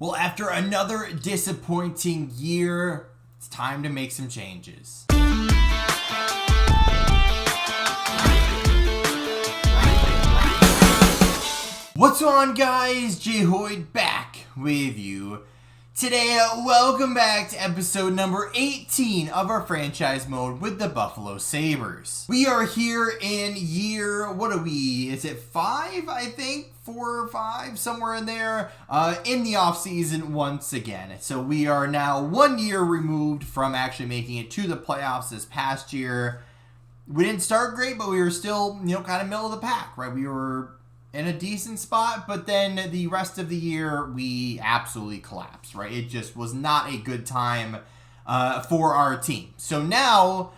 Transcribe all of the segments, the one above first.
Well, after another disappointing year, it's time to make some changes. What's on, guys? Jay Hoyd back with you today. Welcome back to episode number 18 of our franchise mode with the Buffalo Sabres. We are here in year, what are we? Is it 5, I think? 4 or 5, somewhere in there, in the offseason once again. So we are now 1 year removed from actually making it to the playoffs this past year. We didn't start great, but we were still, kind of middle of the pack, right? We were in a decent spot, but then the rest of the year, we absolutely collapsed, right? It just was not a good time for our team. So now,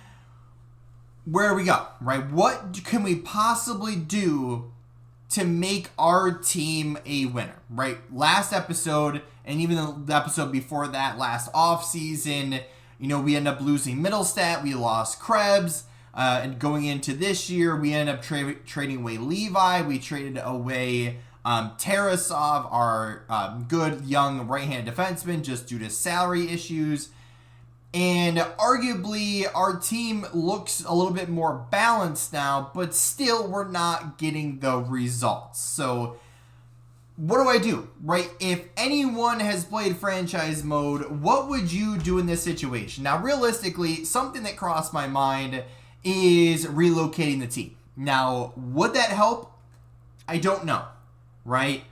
where do we go, right? What can we possibly do to make our team a winner, right? Last episode, and even the episode before that, last offseason, we ended up losing Middlestat, we lost Krebs, and going into this year, we ended up trading away Levi, we traded away Tarasov, our good young right-hand defenseman, just due to salary issues. And arguably, our team looks a little bit more balanced now, but still we're not getting the results. So what do? Right? If anyone has played franchise mode, what would you do in this situation? Now, realistically, something that crossed my mind is relocating the team. Now, would that help? I don't know, right?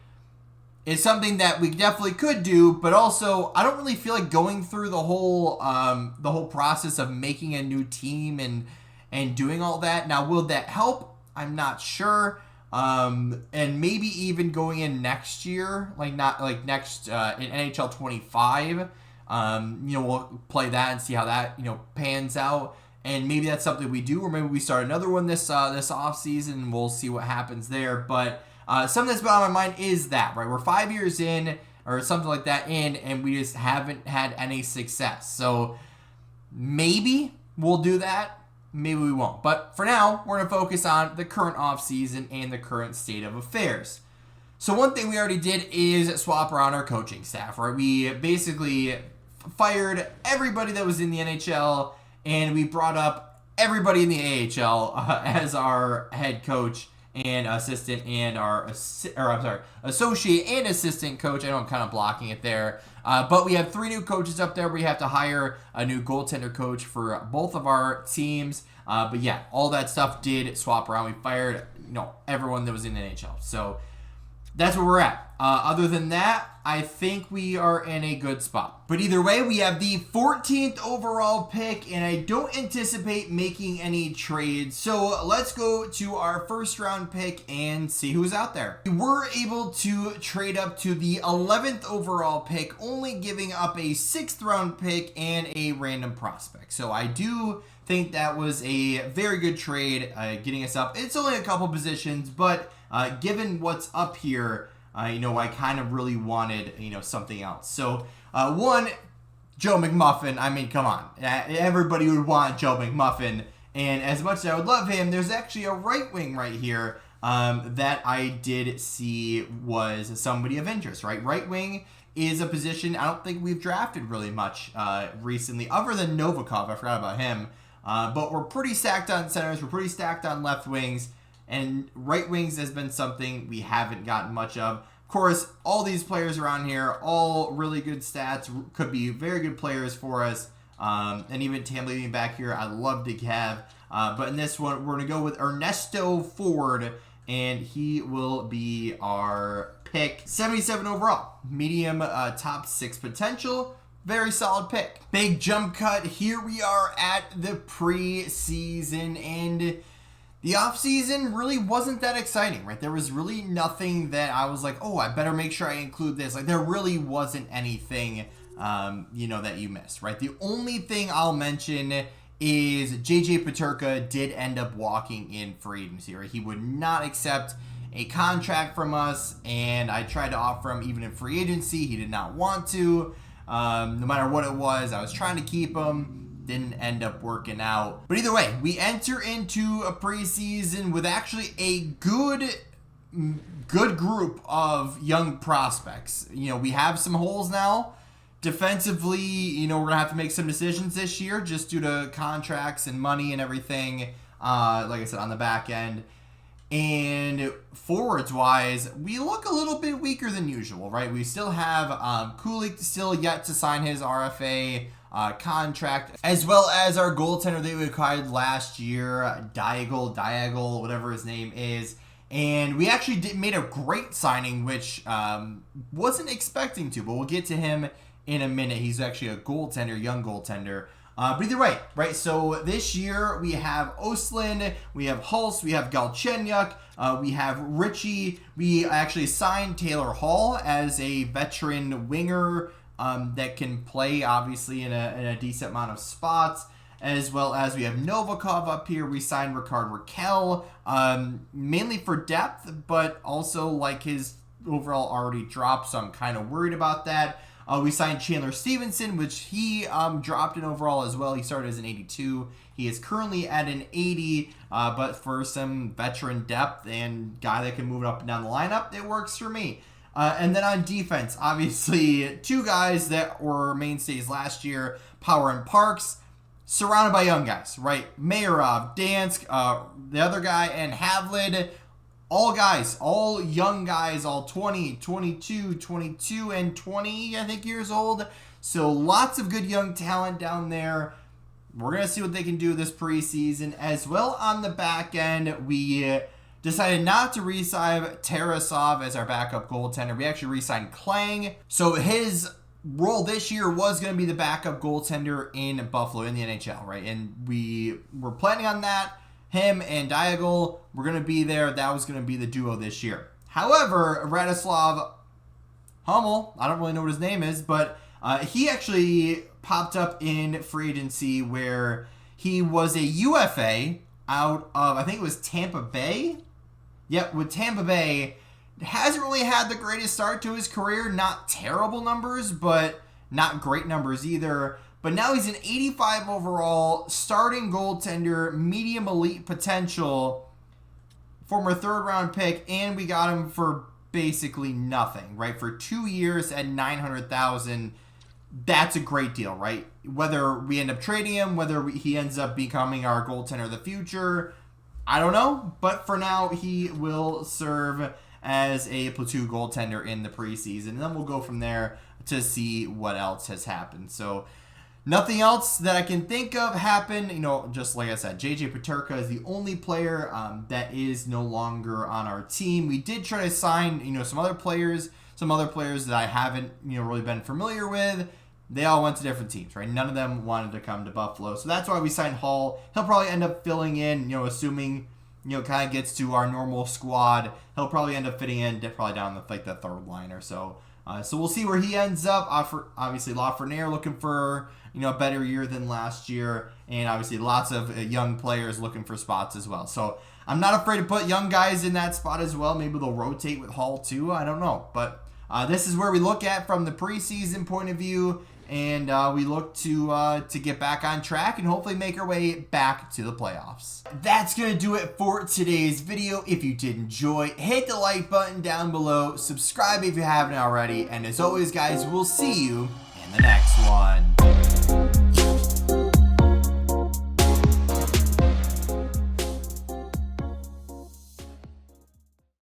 It's something that we definitely could do, but also I don't really feel like going through the whole process of making a new team and doing all that. Now, will that help? I'm not sure. And maybe even going in next year, in NHL 25, we'll play that and see how that pans out. And maybe that's something we do, or maybe we start another one this off season, and we'll see what happens there. But something that's been on my mind is that, right? We're 5 years in, or something like that and we just haven't had any success. So maybe we'll do that. Maybe we won't. But for now, we're going to focus on the current offseason and the current state of affairs. So one thing we already did is swap around our coaching staff, right? We basically fired everybody that was in the NHL, and we brought up everybody in the AHL as our head coach and assistant, and associate and assistant coach. I know I'm kind of blocking it there. But we have 3 new coaches up there. We have to hire a new goaltender coach for both of our teams. But yeah, all that stuff did swap around. We fired, everyone that was in the NHL. So that's where we're at. Other than that, I think we are in a good spot. But either way, we have the 14th overall pick, and I don't anticipate making any trades. So let's go to our first round pick and see who's out there. We were able to trade up to the 11th overall pick, only giving up a 6th round pick and a random prospect. So I do think that was a very good trade, getting us up. It's only a couple positions, but given what's up here, I kind of really wanted, something else. So, one, Joe McMuffin. I mean, come on. Everybody would want Joe McMuffin. And as much as I would love him, there's actually a right wing right here that I did see was somebody of interest, right? Right wing is a position I don't think we've drafted really much recently, other than Novikov. I forgot about him. But we're pretty stacked on centers. We're pretty stacked on left wings. And right wings has been something we haven't gotten much of. Of course, all these players around here, all really good stats, could be very good players for us. And even Tam leading back here, I'd love to have. But in this one, we're going to go with Ernesto Ford, and he will be our pick. 77 overall, medium top 6 potential. Very solid pick. Big jump cut. Here we are at the preseason, and the offseason really wasn't that exciting, right? There was really nothing that I was like, oh, I better make sure I include this. Like, there really wasn't anything, that you missed, right? The only thing I'll mention is JJ Peterka did end up walking in free agency, right? He would not accept a contract from us, and I tried to offer him even in free agency. He did not want to. No matter what it was, I was trying to keep him. Didn't end up working out. But either way, we enter into a preseason with actually a good good group of young prospects. We have some holes now. Defensively, we're going to have to make some decisions this year just due to contracts and money and everything, like I said, on the back end. And forwards-wise, we look a little bit weaker than usual, right? We still have Kulik still yet to sign his RFA contract, as well as our goaltender that we acquired last year, Diagle, whatever his name is. And we actually made a great signing, which wasn't expecting to, but we'll get to him in a minute. He's actually a goaltender, young goaltender. But either way, right? So this year we have Ostlund, we have Hulse, we have Galchenyuk, we have Ritchie. We actually signed Taylor Hall as a veteran winger that can play, obviously, in a decent amount of spots. As well as we have Novikov up here. We signed Ricard Raquel, mainly for depth, but also like his overall already dropped, so I'm kind of worried about that. We signed Chandler Stevenson, which he dropped in overall as well. He started as an 82. He is currently at an 80, but for some veteran depth and guy that can move it up and down the lineup, it works for me. And then on defense, obviously, two guys that were mainstays last year, Power and Parks, surrounded by young guys, right? Mayarov, Dansk, the other guy, and Havlid. All guys, all young guys, all 20, 22, and 20, I think, years old. So lots of good young talent down there. We're going to see what they can do this preseason. As well on the back end, we decided not to re-sign Tarasov as our backup goaltender. We actually re-signed Klang. So his role this year was going to be the backup goaltender in Buffalo in the NHL, right? And we were planning on that. Him and Diagle were going to be there. That was going to be the duo this year. However, Radislav Hummel, I don't really know what his name is, but he actually popped up in free agency where he was a UFA out of, I think it was Tampa Bay. Yep, with Tampa Bay. Hasn't really had the greatest start to his career. Not terrible numbers, but not great numbers either. But now he's an 85 overall, starting goaltender, medium elite potential, former third-round pick, and we got him for basically nothing, right? For 2 years at $900,000, that's a great deal, right? Whether we end up trading him, whether he ends up becoming our goaltender of the future, I don't know. But for now, he will serve as a platoon goaltender in the preseason, and then we'll go from there to see what else has happened. So nothing else that I can think of happened. Just like I said, JJ Peterka is the only player that is no longer on our team. We did try to sign, some other players that I haven't, really been familiar with. They all went to different teams, right? None of them wanted to come to Buffalo. So that's why we signed Hall. He'll probably end up filling in, assuming, kind of gets to our normal squad. He'll probably end up fitting in probably down the third line or so. So we'll see where he ends up. Obviously, Lafreniere looking for a better year than last year, and obviously lots of young players looking for spots as well. So I'm not afraid to put young guys in that spot as well. Maybe they'll rotate with Hall too. I don't know, but this is where we look at from the preseason point of view, and we look to get back on track and hopefully make our way back to the playoffs. That's going to do it for today's video. If you did enjoy, hit the like button down below, subscribe if you haven't already, and as always, guys, we'll see you in the next one.